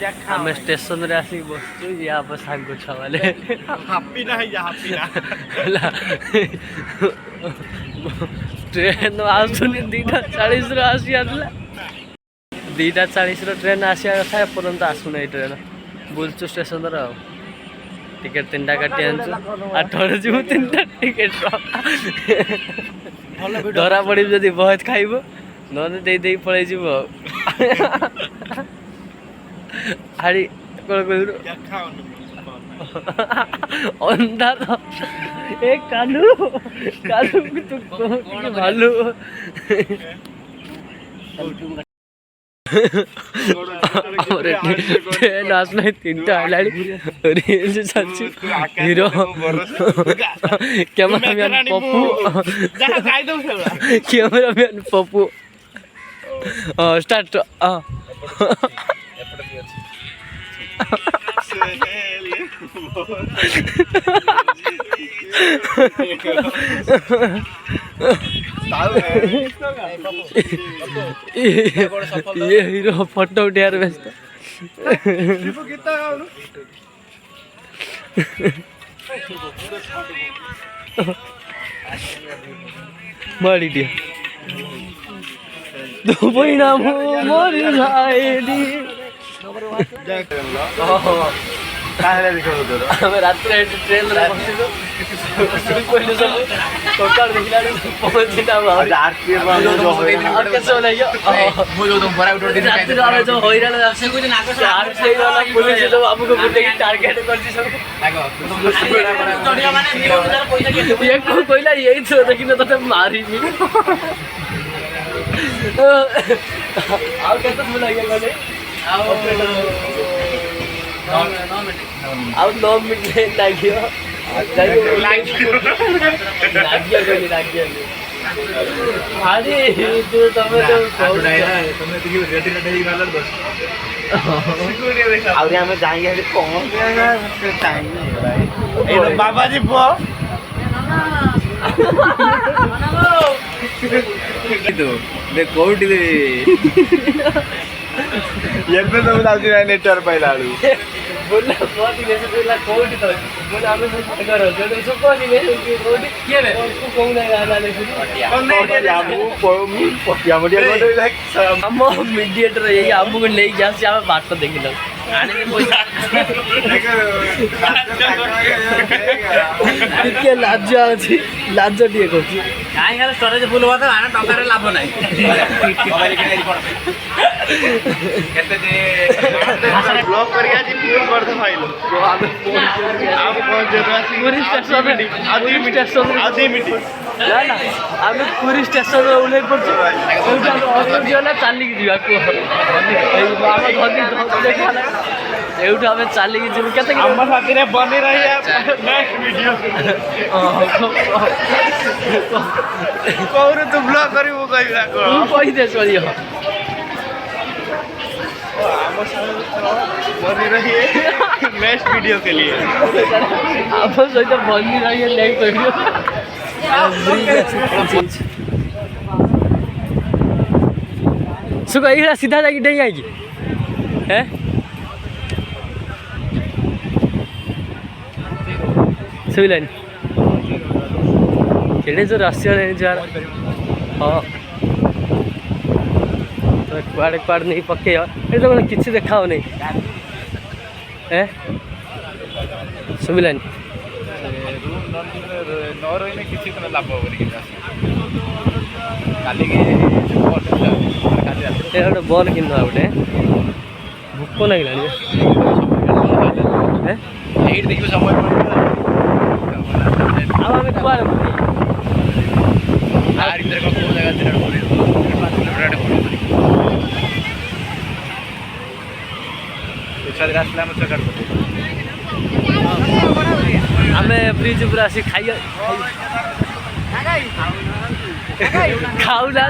आम स्टेशन रे आसिक बसचु या सांग छुआ वाले ट्रेन आसुनी 2:40 आसिया 2:40 ट्रेन आसिया कथा एपर्यंत आसुना ट्रेन बुलचु स्टेशन टिकेट 3टा काटी आनचु 8 जीव 3टा टिकेट धरा पड़ी जदि बहुत खाइब नहे दे पड़े जीव हाड़ी कौन कह अंधार एक कालू कालू तू भालू ट्रेन आसना 3टा हिरो कैमरामैन पप्पू स्टार्ट ये हीरो फोटो उठार व्यस्त मारी दिया दो परिणाम मोरी जाएली रात्रि ट्रेन सकाल देखला पहुंचना पुलिस जो आमको टार्गेट कहला यही थो देखिन तो मारी आउ 9 मिनट लगे अरे तू तमे तो आमे जाएंगे कौन बाबा जी पो कोटी नेटवर्क पाइला बोला कोटी कोटी तो बोला हमें करो जो कोटी कोटी के रे उसको कौन है गाना लेके हम मीडिएटर यही हमको ले गया से हम बात तो देख लो आने के कोई के लाज अछि लाज दिए कोची काई हाल स्टोरेज फुल होता आना टका लाभ नाही केते जे ब्लॉक कर गया जी फुल कर दे फाइल आप पहुंच जेबा पूरी स्टेशन आधी मीटिंग ना ना आमे पूरी स्टेशन रे उले पड़छ ओटा ऑटो दियोला चाली की दिया को ए बाबा धनी देखाला एउटा हमें चाली की जिम केते हम साथी रे बने रही नेक्स्ट वीडियो कोरे तू ब्लॉग करी वो कहिला को तू कहि दे चलियो बनी रही है नेक्स्ट वीडियो के लिए आप सहित बनी रही है नेक्स्ट वीडियो सुगा इड़ा सीधा जाके डेंग आएगी हैं सुइलानी केड़े जो रास्ते ने यार हां कुआड़े कुआड़ नहीं पक्के यार ये तो मैंने किसी देखा हो नहीं है सुमिलानी गोटे बल कि गोटे भोक लगे देखिए समय आम कुआड़े आमे ब्रिज पूरा आसी खाई खाऊ ना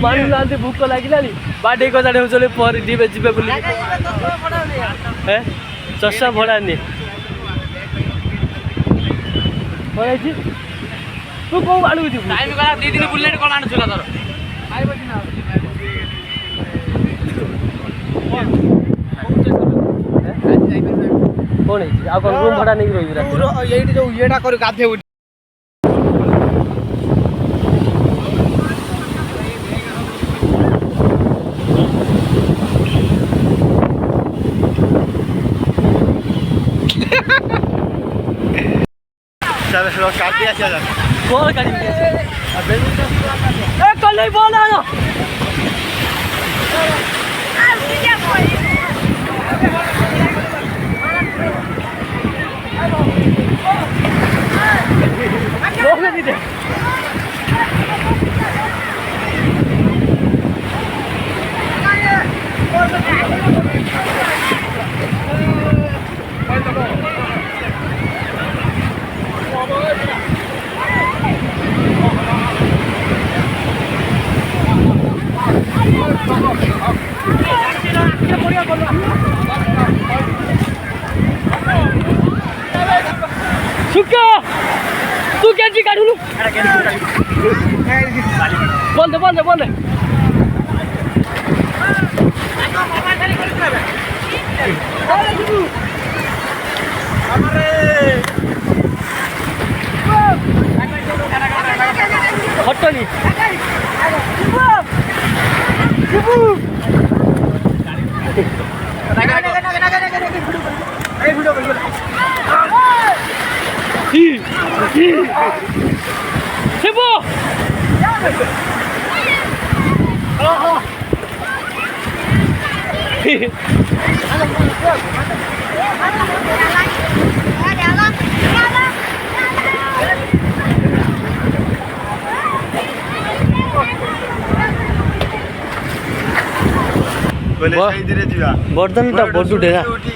मानु ना भूक लगे बाटे कदाड़े हो चले पर जीवे जीवे बोली चषा भड़ानी तू कौ आड़ू जी 2 दिन बुलेट कौन आणुला तोर कौन है आ कौन रूम भाड़ा नहीं रही रात एठी जो येटा कर गाधे चल चलो काट दिया चल कौन गाड़ी में ए कल नहीं बोल रहा सुक्का तू कैंची काढू बंद बंद बंद हटनी Sibo! बोले सही धीरे जीवा बर्तन टा बडू डेरा उठी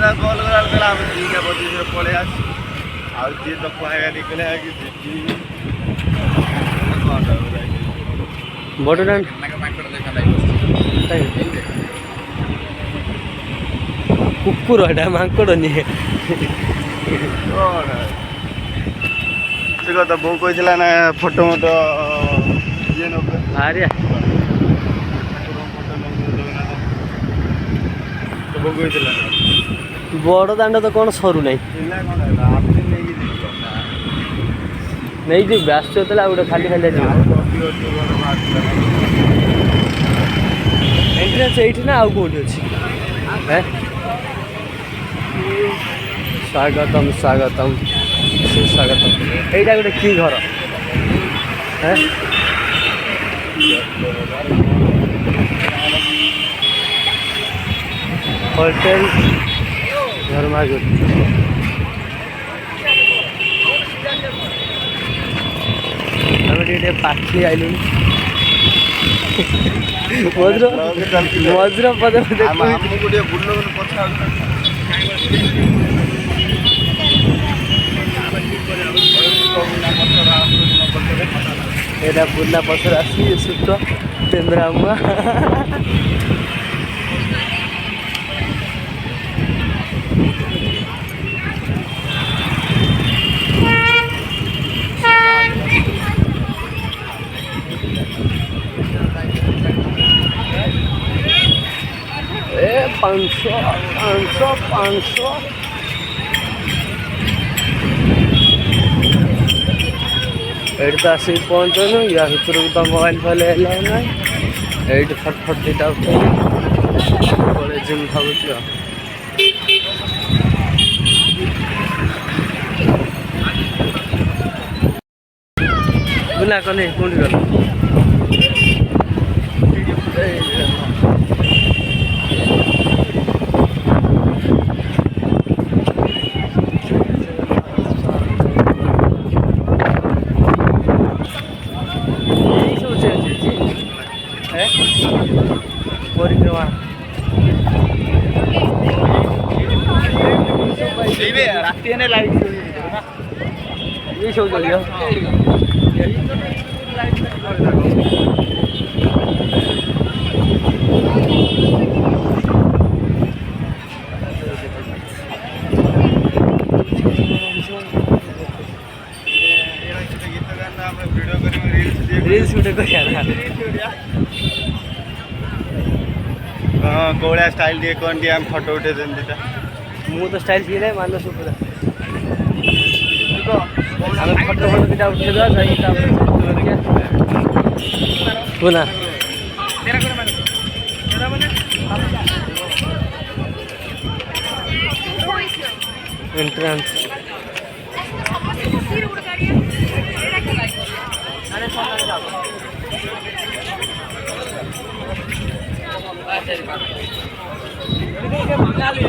ना कॉल करा कला हम ठीक है बड़ी से पड़े आज आज ये तो पाएगा निकले है कि बडू डान कुकुर हटा मांकड़ नहीं से तो बो कहला ना फोटो मोटो ये न अरे बो कहला बड़ दाण्ड तो कौन सरू नहीं नहीं जी ब्यास होता गोटे खाली खाली एंट्रेंस एठी ना आउ कोठी अछि हैं स्वागतम स्वागतम सुस्वागतम एटा गोटे की घर हैं होटल धर्मागुर आम पाखी आइलु मजुर पदे पदे एटा बुला पथर आसी सुत तेन्द्रामुआ ए 500 एट आसिक पहुँचनु या भर तो मोबाइल फल ना ये फटफट दीटा पड़े जिम भावुँ बुला कने कौन गल राति ने लाइट ये सब जलियो रील्स शूट हाँ कौड़ा स्टाइल दिए कौन दिए हम फोटो उठे दिन दीटा ମୁଁ ତ ଷ୍ଟାଇଲ୍ ଶିଖିନାହିଁ ମାନସ ପୁରା ଆମେ ଫଟୋ ଦୁଇଟା ଉଠେଇଦେବା ଯାଇକି ତାପରେ ଶୁନା एंट्रेंस